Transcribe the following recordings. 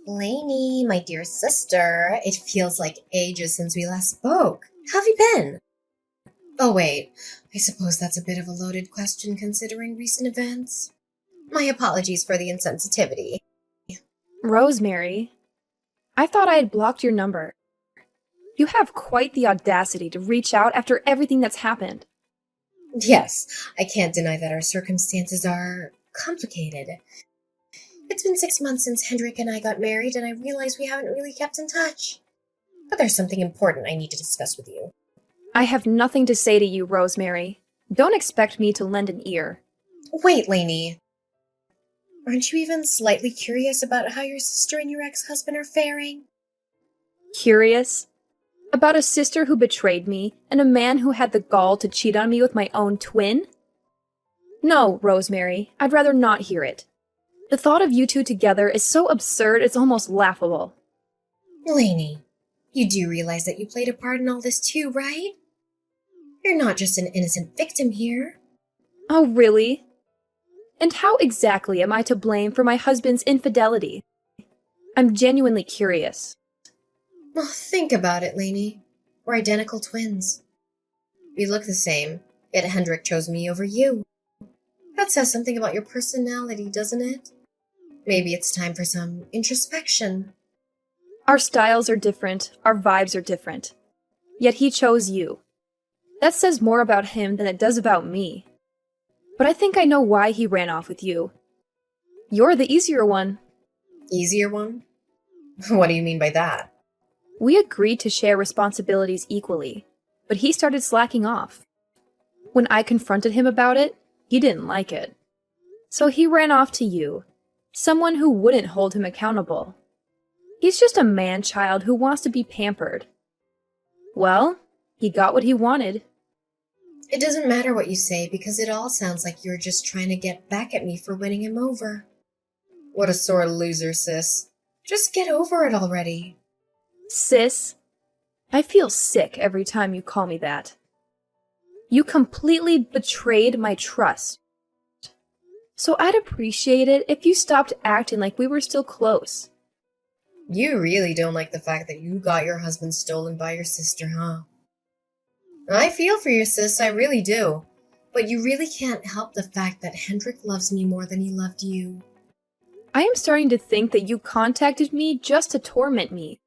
Lainey, my dear sister, it feels like ages since we last spoke. How have you been? Oh, wait, I suppose that's a bit of a loaded question considering recent events. My apologies for the insensitivity. Rosemary, I thought I had blocked your number. You have quite the audacity to reach out after everything that's happened. Yes, I can't deny that our circumstances are complicated. It's been 6 months since Hendrik and I got married, and I realize we haven't really kept in touch. But there's something important I need to discuss with you. I have nothing to say to you, Rosemary. Don't expect me to lend an ear. Wait, Lainey. Aren't you even slightly curious about how your sister and your ex-husband are faring? Curious? About a sister who betrayed me and a man who had the gall to cheat on me with my own twin? No, Rosemary, I'd rather not hear it. The thought of you two together is so absurd it's almost laughable. Lainey, you do realize that you played a part in all this too, right? You're not just an innocent victim here. Oh, really? And how exactly am I to blame for my husband's infidelity? I'm genuinely curious. Well, think about it, Lainey. We're identical twins. We look the same, yet Hendrik chose me over you. That says something about your personality, doesn't it? Maybe it's time for some introspection. Our styles are different, our vibes are different. Yet he chose you. That says more about him than it does about me. But I think I know why he ran off with you. You're the easier one. Easier one? What do you mean by that? We agreed to share responsibilities equally, but he started slacking off. When I confronted him about it, he didn't like it. So he ran off to you, someone who wouldn't hold him accountable. He's just a man-child who wants to be pampered. Well, he got what he wanted. It doesn't matter what you say because it all sounds like you're just trying to get back at me for winning him over. What a sore loser, sis. Just get over it already. Sis, I feel sick every time you call me that. You completely betrayed my trust. So I'd appreciate it if you stopped acting like we were still close. You really don't like the fact that you got your husband stolen by your sister, huh? I feel for you, sis, I really do. But you really can't help the fact that Hendrik loves me more than he loved you. I am starting to think that you contacted me just to torment me.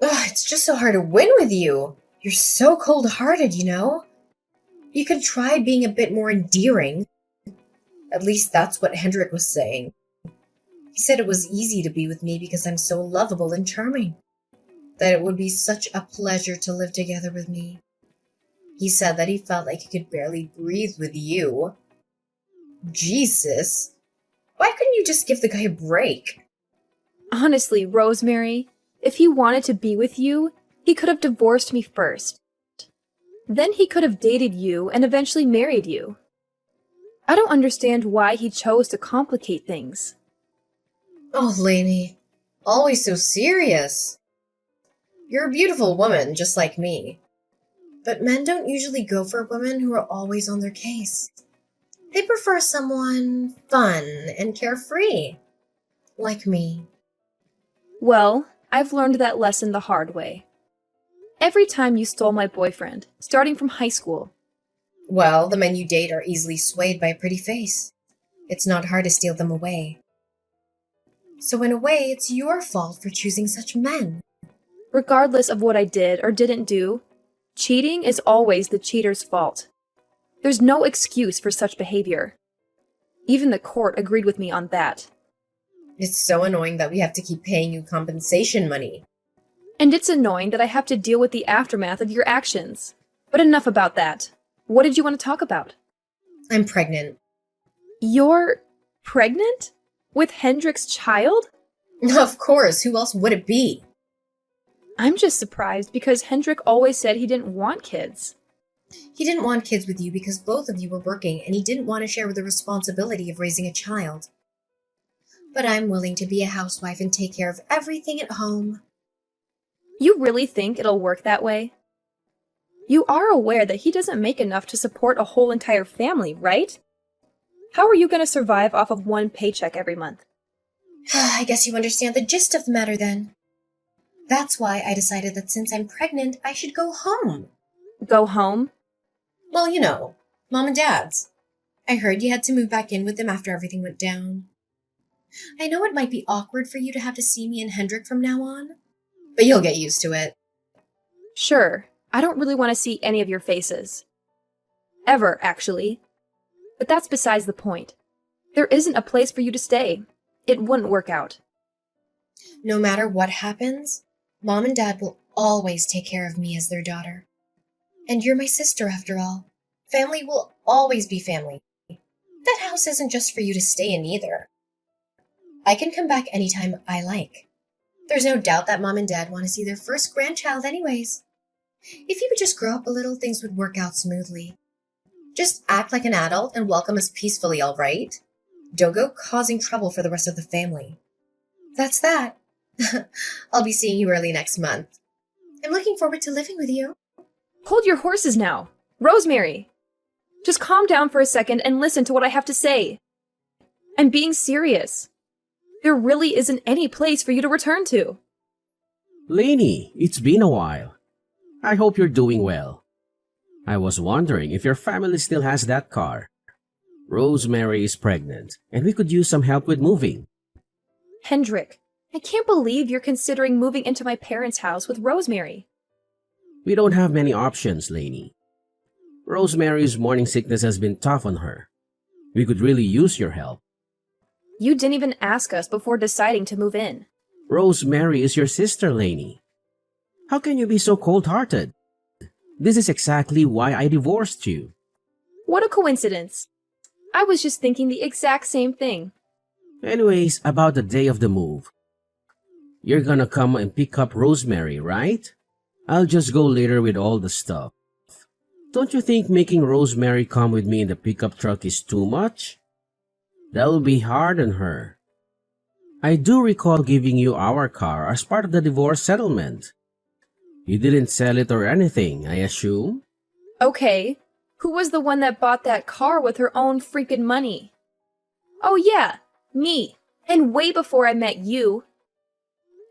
Ugh, it's just so hard to win with you. You're so cold-hearted, you know? You could try being a bit more endearing. At least that's what Hendrik was saying. He said it was easy to be with me because I'm so lovable and charming. That it would be such a pleasure to live together with me. He said that he felt like he could barely breathe with you. Jesus. Why couldn't you just give the guy a break? Honestly, Rosemary, if he wanted to be with you, he could have divorced me first. Then he could have dated you and eventually married you. I don't understand why he chose to complicate things. Oh, Lainey. Always so serious. You're a beautiful woman, just like me. But men don't usually go for women who are always on their case. They prefer someone fun and carefree, like me. Well, I've learned that lesson the hard way. Every time you stole my boyfriend, starting from high school. Well, the men you date are easily swayed by a pretty face. It's not hard to steal them away. So in a way, it's your fault for choosing such men. Regardless of what I did or didn't do, cheating is always the cheater's fault. There's no excuse for such behavior. Even the court agreed with me on that. It's so annoying that we have to keep paying you compensation money. And it's annoying that I have to deal with the aftermath of your actions. But enough about that. What did you want to talk about? I'm pregnant. You're pregnant? With Hendrik's child? Of course, who else would it be? I'm just surprised because Hendrik always said he didn't want kids. He didn't want kids with you because both of you were working and he didn't want to share the responsibility of raising a child. But I'm willing to be a housewife and take care of everything at home. You really think it'll work that way? You are aware that he doesn't make enough to support a whole entire family, right? How are you going to survive off of one paycheck every month? I guess you understand the gist of the matter then. That's why I decided that since I'm pregnant, I should go home. Go home? Well, Mom and Dad's. I heard you had to move back in with them after everything went down. I know it might be awkward for you to have to see me and Hendrik from now on, but you'll get used to it. Sure, I don't really want to see any of your faces. Ever, actually. But that's besides the point. There isn't a place for you to stay. It wouldn't work out. No matter what happens, Mom and Dad will always take care of me as their daughter. And you're my sister, after all. Family will always be family. That house isn't just for you to stay in either. I can come back anytime I like. There's no doubt that Mom and Dad want to see their first grandchild anyways. If you would just grow up a little, things would work out smoothly. Just act like an adult and welcome us peacefully, all right? Don't go causing trouble for the rest of the family. That's that. I'll be seeing you early next month. I'm looking forward to living with you. Hold your horses now. Rosemary! Just calm down for a second and listen to what I have to say. I'm being serious. There really isn't any place for you to return to. Lainey, it's been a while. I hope you're doing well. I was wondering if your family still has that car. Rosemary is pregnant, and we could use some help with moving. Hendrik, I can't believe you're considering moving into my parents' house with Rosemary. We don't have many options, Lainey. Rosemary's morning sickness has been tough on her. We could really use your help. You didn't even ask us before deciding to move in. Rosemary is your sister, Lainey. How can you be so cold-hearted? This is exactly why I divorced you. What a coincidence. I was just thinking the exact same thing. Anyways, about the day of the move. You're gonna come and pick up Rosemary, right? I'll just go later with all the stuff. Don't you think making Rosemary come with me in the pickup truck is too much? That'll be hard on her. I do recall giving you our car as part of the divorce settlement. You didn't sell it or anything, I assume? Okay, who was the one that bought that car with her own freaking money? Oh yeah, me. And way before I met you.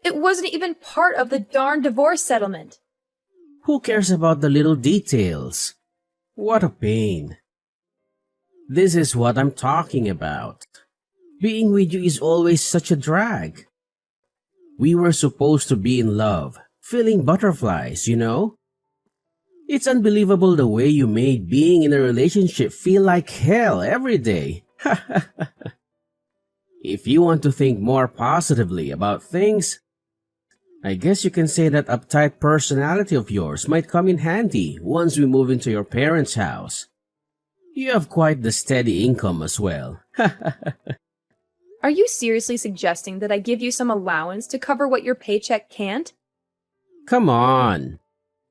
It wasn't even part of the darn divorce settlement. Who cares about the little details? What a pain. This is what I'm talking about. Being with you is always such a drag. We were supposed to be in love, feeling butterflies, you know? It's unbelievable the way you made being in a relationship feel like hell every day. If you want to think more positively about things, I guess you can say that uptight personality of yours might come in handy once we move into your parents' house. You have quite the steady income as well. Are you seriously suggesting that I give you some allowance to cover what your paycheck can't? Come on.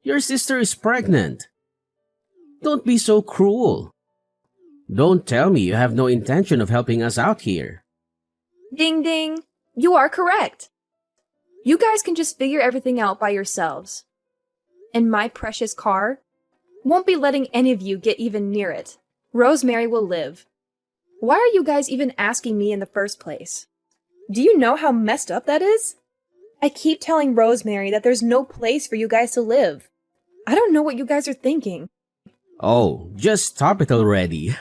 Your sister is pregnant. Don't be so cruel. Don't tell me you have no intention of helping us out here. Ding ding, you are correct. You guys can just figure everything out by yourselves. And my precious car won't be letting any of you get even near it. Rosemary will live. Why are you guys even asking me in the first place? Do you know how messed up that is? I keep telling Rosemary that there's no place for you guys to live. I don't know what you guys are thinking. Oh, just stop it already.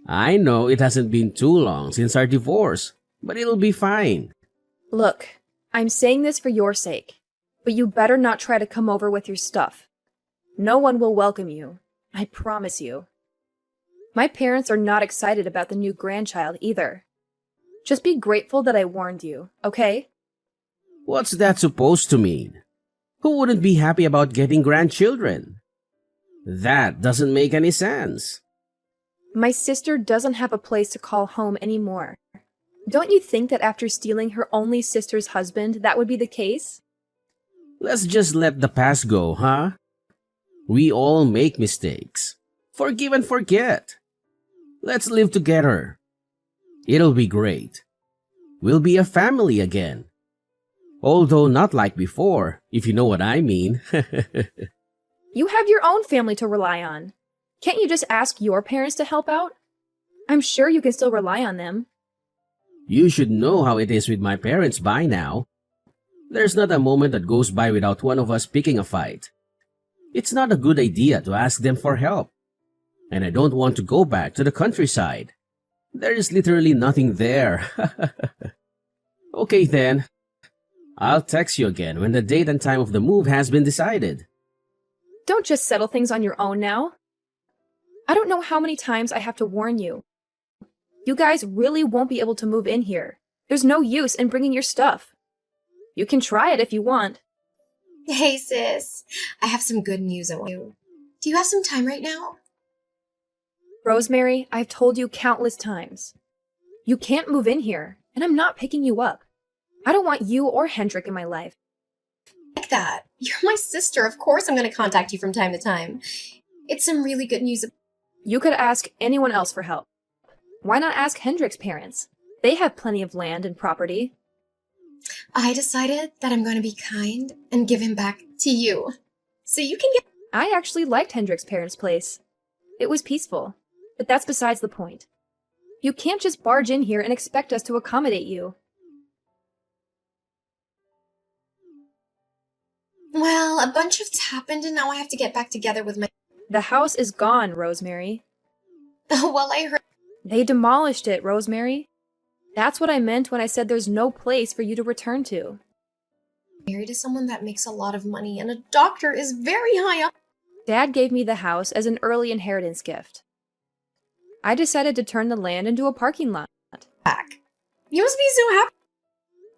I know it hasn't been too long since our divorce, but it'll be fine. Look, I'm saying this for your sake, but you better not try to come over with your stuff. No one will welcome you, I promise you. My parents are not excited about the new grandchild either. Just be grateful that I warned you, okay? What's that supposed to mean? Who wouldn't be happy about getting grandchildren? That doesn't make any sense. My sister doesn't have a place to call home anymore. Don't you think that after stealing her only sister's husband, that would be the case? Let's just let the past go, huh? We all make mistakes. Forgive and forget. Let's live together. It'll be great. We'll be a family again. Although not like before, if you know what I mean. You have your own family to rely on. Can't you just ask your parents to help out? I'm sure you can still rely on them. You should know how it is with my parents by now. There's not a moment that goes by without one of us picking a fight. It's not a good idea to ask them for help. And I don't want to go back to the countryside. There is literally nothing there. Okay then. I'll text you again when the date and time of the move has been decided. Don't just settle things on your own now. I don't know how many times I have to warn you. You guys really won't be able to move in here. There's no use in bringing your stuff. You can try it if you want. Hey, sis. I have some good news I want you. Do you have some time right now? Rosemary, I've told you countless times. You can't move in here, and I'm not picking you up. I don't want you or Hendrik in my life. Like that. You're my sister. Of course I'm going to contact you from time to time. It's some really good news. You could ask anyone else for help. Why not ask Hendrik's parents? They have plenty of land and property. I decided that I'm going to be kind and give him back to you. So you can get... I actually liked Hendrik's parents' place. It was peaceful, but that's besides the point. You can't just barge in here and expect us to accommodate you. Well, a bunch of happened and now I have to get back together with my... The house is gone, Rosemary. Oh, well, I heard... They demolished it, Rosemary. That's what I meant when I said there's no place for you to return to. Married to someone that makes a lot of money and a doctor is very high up. Dad gave me the house as an early inheritance gift. I decided to turn the land into a parking lot. Back. You must be so happy.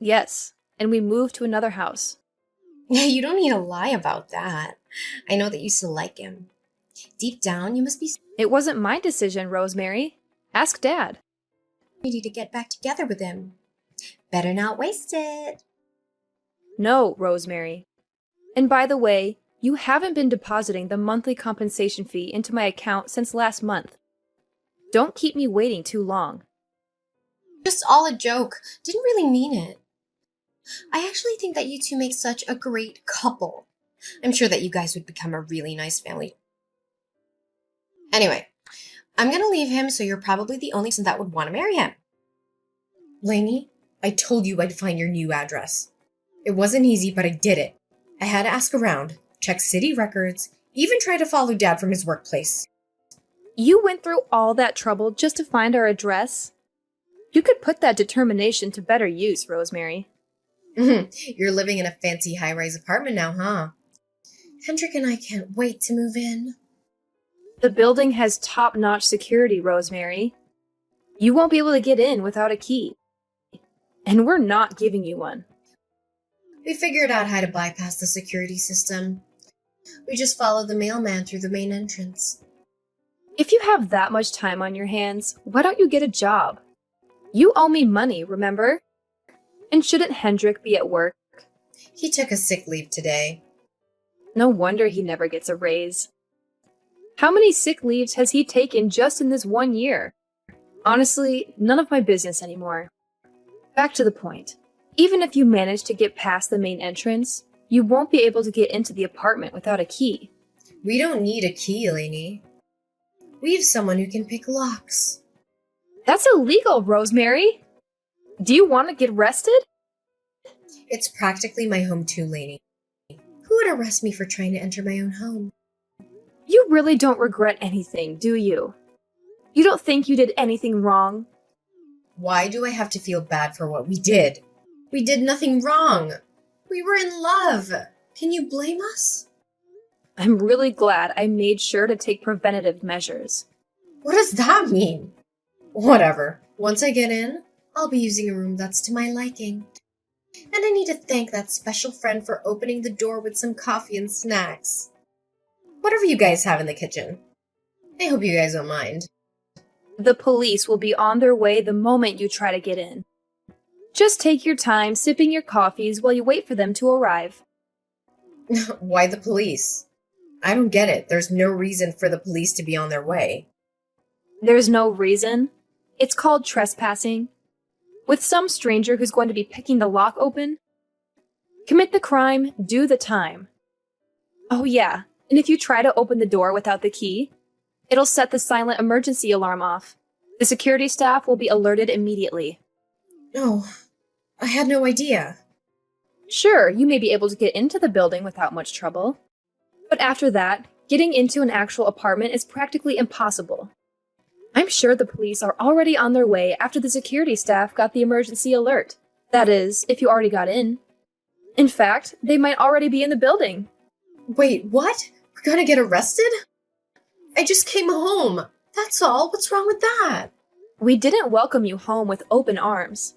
Yes, and we moved to another house. You don't need to lie about that. I know that you still like him. Deep down, you must be It wasn't my decision, Rosemary. Ask Dad. ready to get back together with him. Better not waste it. No, Rosemary. And by the way, you haven't been depositing the monthly compensation fee into my account since last month. Don't keep me waiting too long. Just all a joke. Didn't really mean it. I actually think that you two make such a great couple. I'm sure that you guys would become a really nice family. Anyway, I'm gonna leave him, so you're probably the only person that would want to marry him. Lainey, I told you I'd find your new address. It wasn't easy, but I did it. I had to ask around, check city records, even try to follow Dad from his workplace. You went through all that trouble just to find our address? You could put that determination to better use, Rosemary. You're living in a fancy high-rise apartment now, huh? Hendrik and I can't wait to move in. The building has top-notch security, Rosemary. You won't be able to get in without a key. And we're not giving you one. We figured out how to bypass the security system. We just followed the mailman through the main entrance. If you have that much time on your hands, why don't you get a job? You owe me money, remember? And shouldn't Hendrik be at work? He took a sick leave today. No wonder he never gets a raise. How many sick leaves has he taken just in this 1 year? Honestly, none of my business anymore. Back to the point. Even if you manage to get past the main entrance, you won't be able to get into the apartment without a key. We don't need a key, Lainey. We have someone who can pick locks. That's illegal, Rosemary! Do you want to get arrested? It's practically my home too, Lainey. Who would arrest me for trying to enter my own home? You really don't regret anything, do you? You don't think you did anything wrong? Why do I have to feel bad for what we did? We did nothing wrong. We were in love. Can you blame us? I'm really glad I made sure to take preventative measures. What does that mean? Whatever. Once I get in, I'll be using a room that's to my liking. And I need to thank that special friend for opening the door with some coffee and snacks. Whatever you guys have in the kitchen. I hope you guys don't mind. The police will be on their way the moment you try to get in. Just take your time sipping your coffees while you wait for them to arrive. Why the police? I don't get it. There's no reason for the police to be on their way. There's no reason. It's called trespassing. With some stranger who's going to be picking the lock open. Commit the crime, do the time. Oh yeah, and if you try to open the door without the key, it'll set the silent emergency alarm off. The security staff will be alerted immediately. Oh, I had no idea. Sure, you may be able to get into the building without much trouble. But after that, getting into an actual apartment is practically impossible. I'm sure the police are already on their way after the security staff got the emergency alert. That is, if you already got in. In fact, they might already be in the building. Wait, what? We're gonna get arrested? I just came home. That's all. What's wrong with that? We didn't welcome you home with open arms.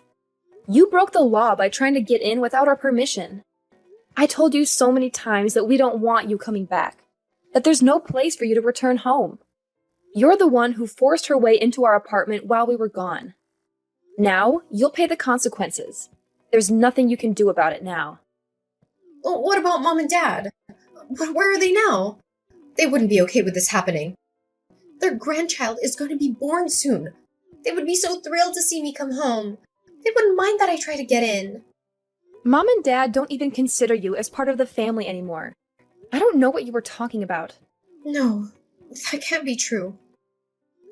You broke the law by trying to get in without our permission. I told you so many times that we don't want you coming back, that there's no place for you to return home. You're the one who forced her way into our apartment while we were gone. Now, you'll pay the consequences. There's nothing you can do about it now. Well, what about Mom and Dad? Where are they now? They wouldn't be okay with this happening. Their grandchild is going to be born soon. They would be so thrilled to see me come home. They wouldn't mind that I try to get in. Mom and Dad don't even consider you as part of the family anymore. I don't know what you were talking about. No, that can't be true.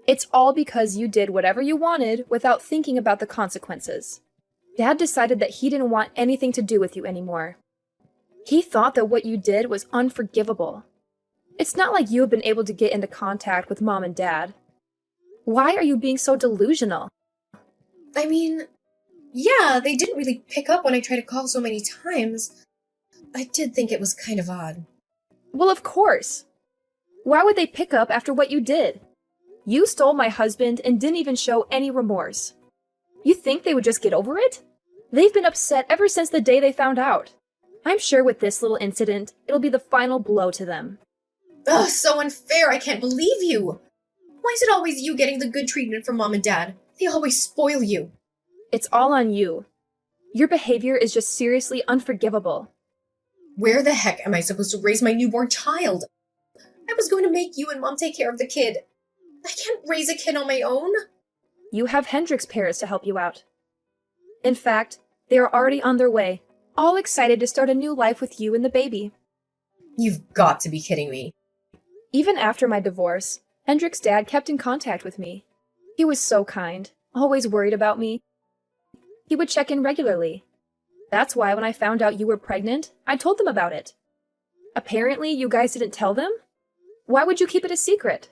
It's all because you did whatever you wanted without thinking about the consequences. Dad decided that he didn't want anything to do with you anymore. He thought that what you did was unforgivable. It's not like you have been able to get into contact with Mom and Dad. Why are you being so delusional? I mean, yeah, they didn't really pick up when I tried to call so many times. I did think it was kind of odd. Well, of course. Why would they pick up after what you did? You stole my husband and didn't even show any remorse. You think they would just get over it? They've been upset ever since the day they found out. I'm sure with this little incident, it'll be the final blow to them. Ugh, so unfair, I can't believe you! Why is it always you getting the good treatment from Mom and Dad? They always spoil you. It's all on you. Your behavior is just seriously unforgivable. Where the heck am I supposed to raise my newborn child? I was going to make you and Mom take care of the kid. I can't raise a kid on my own. You have Hendrik's parents to help you out. In fact, they are already on their way, all excited to start a new life with you and the baby. You've got to be kidding me. Even after my divorce, Hendrik's dad kept in contact with me. He was so kind, always worried about me. He would check in regularly. That's why when I found out you were pregnant, I told them about it. Apparently, you guys didn't tell them? Why would you keep it a secret?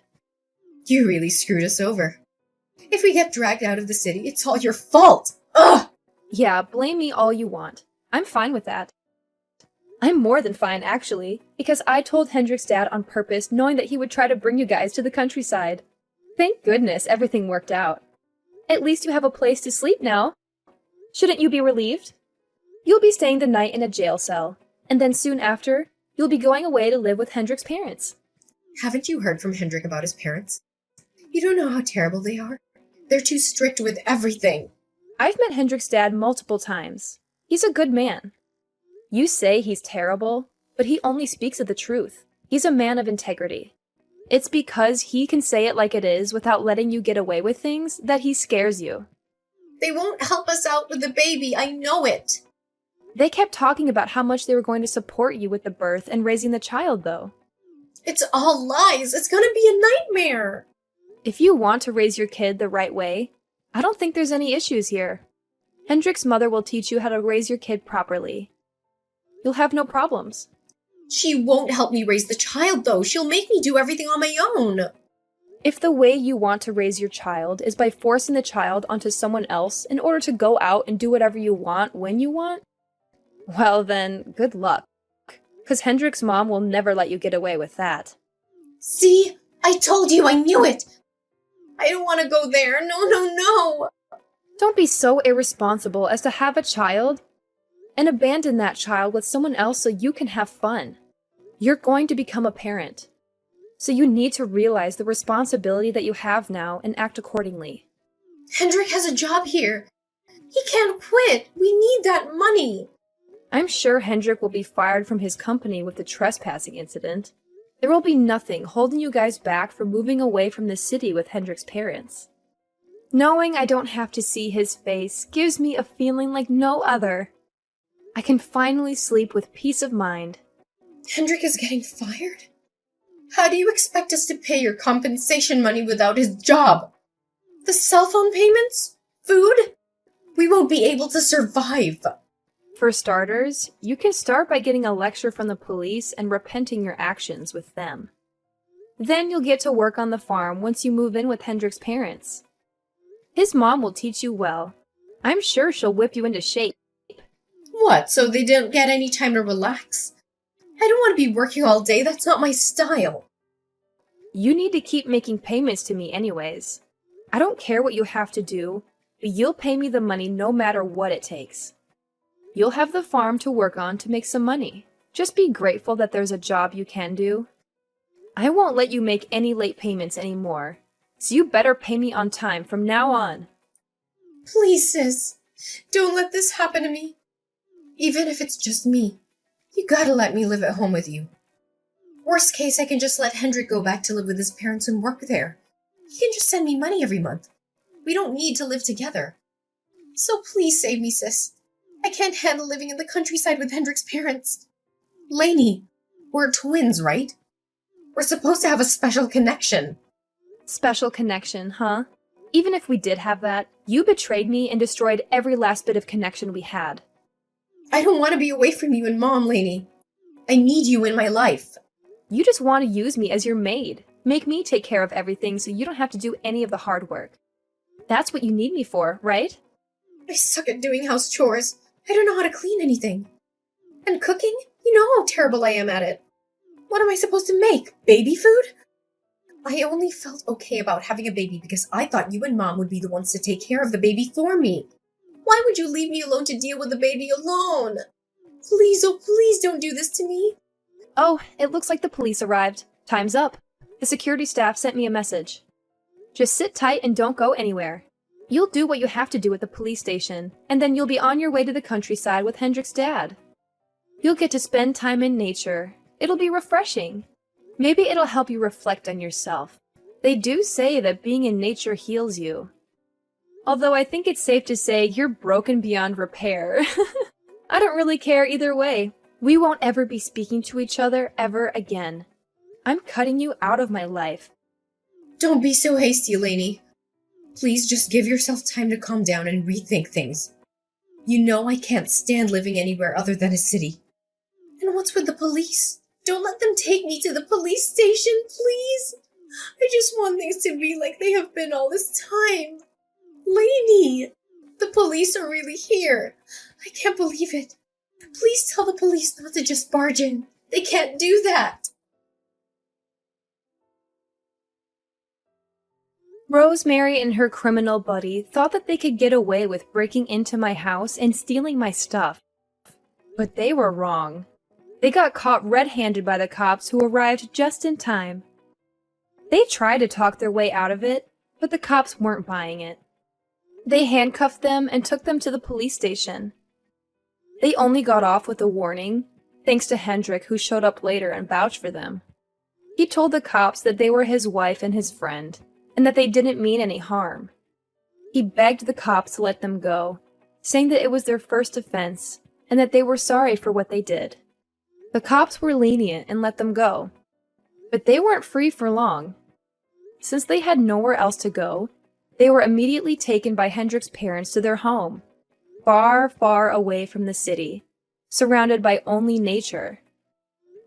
You really screwed us over. If we get dragged out of the city, it's all your fault. Ugh! Yeah, blame me all you want. I'm fine with that. I'm more than fine, actually, because I told Hendrik's dad on purpose, knowing that he would try to bring you guys to the countryside. Thank goodness everything worked out. At least you have a place to sleep now. Shouldn't you be relieved? You'll be staying the night in a jail cell, and then soon after, you'll be going away to live with Hendrik's parents. Haven't you heard from Hendrik about his parents? You don't know how terrible they are. They're too strict with everything. I've met Hendrik's dad multiple times. He's a good man. You say he's terrible, but he only speaks of the truth. He's a man of integrity. It's because he can say it like it is without letting you get away with things that he scares you. They won't help us out with the baby, I know it. They kept talking about how much they were going to support you with the birth and raising the child, though. It's all lies. It's gonna be a nightmare. If you want to raise your kid the right way, I don't think there's any issues here. Hendrik's mother will teach you how to raise your kid properly. You'll have no problems. She won't help me raise the child, though. She'll make me do everything on my own. If the way you want to raise your child is by forcing the child onto someone else in order to go out and do whatever you want when you want, well then, good luck. Because Hendrik's mom will never let you get away with that. See? I told you, I knew it. I don't want to go there. No, no, no. Don't be so irresponsible as to have a child and abandon that child with someone else so you can have fun. You're going to become a parent. So you need to realize the responsibility that you have now and act accordingly. Hendrik has a job here. He can't quit. We need that money. I'm sure Hendrik will be fired from his company with the trespassing incident. There will be nothing holding you guys back from moving away from the city with Hendrik's parents. Knowing I don't have to see his face gives me a feeling like no other. I can finally sleep with peace of mind. Hendrik is getting fired? How do you expect us to pay your compensation money without his job? The cell phone payments? Food? We won't be able to survive. For starters, you can start by getting a lecture from the police and repenting your actions with them. Then you'll get to work on the farm once you move in with Hendrik's parents. His mom will teach you well. I'm sure she'll whip you into shape. What, so they don't get any time to relax? I don't want to be working all day, that's not my style. You need to keep making payments to me anyways. I don't care what you have to do, but you'll pay me the money no matter what it takes. You'll have the farm to work on to make some money. Just be grateful that there's a job you can do. I won't let you make any late payments anymore, so you better pay me on time from now on. Please, sis, don't let this happen to me. Even if it's just me, you gotta let me live at home with you. Worst case, I can just let Hendrik go back to live with his parents and work there. He can just send me money every month. We don't need to live together. So please save me, sis. I can't handle living in the countryside with Hendrik's parents. Lainey, we're twins, right? We're supposed to have a special connection. Special connection, huh? Even if we did have that, you betrayed me and destroyed every last bit of connection we had. I don't want to be away from you and Mom, Lainey. I need you in my life. You just want to use me as your maid. Make me take care of everything so you don't have to do any of the hard work. That's what you need me for, right? I suck at doing house chores. I don't know how to clean anything. And cooking? You know how terrible I am at it. What am I supposed to make? Baby food? I only felt okay about having a baby because I thought you and Mom would be the ones to take care of the baby for me. Why would you leave me alone to deal with the baby alone? Please, oh please don't do this to me. Oh, it looks like the police arrived. Time's up. The security staff sent me a message. Just sit tight and don't go anywhere. You'll do what you have to do at the police station, and then you'll be on your way to the countryside with Hendrik's dad. You'll get to spend time in nature. It'll be refreshing. Maybe it'll help you reflect on yourself. They do say that being in nature heals you. Although I think it's safe to say you're broken beyond repair. I don't really care either way. We won't ever be speaking to each other ever again. I'm cutting you out of my life. Don't be so hasty, Lainey. Please just give yourself time to calm down and rethink things. You know I can't stand living anywhere other than a city. And what's with the police? Don't let them take me to the police station, please. I just want things to be like they have been all this time. Lainey, the police are really here. I can't believe it. Please tell the police not to just barge in. They can't do that. Rosemary and her criminal buddy thought that they could get away with breaking into my house and stealing my stuff. But they were wrong. They got caught red-handed by the cops who arrived just in time. They tried to talk their way out of it, but the cops weren't buying it. They handcuffed them and took them to the police station. They only got off with a warning, thanks to Hendrik, who showed up later and vouched for them. He told the cops that they were his wife and his friend, and that they didn't mean any harm. He begged the cops to let them go, saying that it was their first offense, and that they were sorry for what they did. The cops were lenient and let them go. But they weren't free for long. Since they had nowhere else to go, they were immediately taken by Hendrik's parents to their home, far, far away from the city, surrounded by only nature.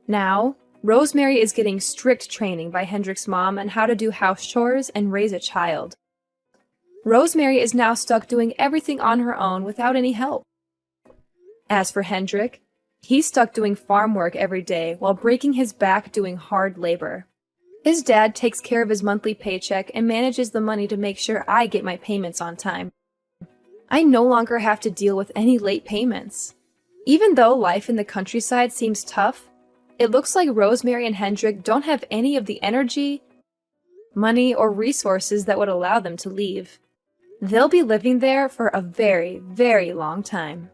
Now, Rosemary is getting strict training by Hendrik's mom on how to do house chores and raise a child. Rosemary is now stuck doing everything on her own without any help. As for Hendrik, he's stuck doing farm work every day while breaking his back doing hard labor. His dad takes care of his monthly paycheck and manages the money to make sure I get my payments on time. I no longer have to deal with any late payments. Even though life in the countryside seems tough, it looks like Rosemary and Hendrik don't have any of the energy, money, or resources that would allow them to leave. They'll be living there for a very, very long time.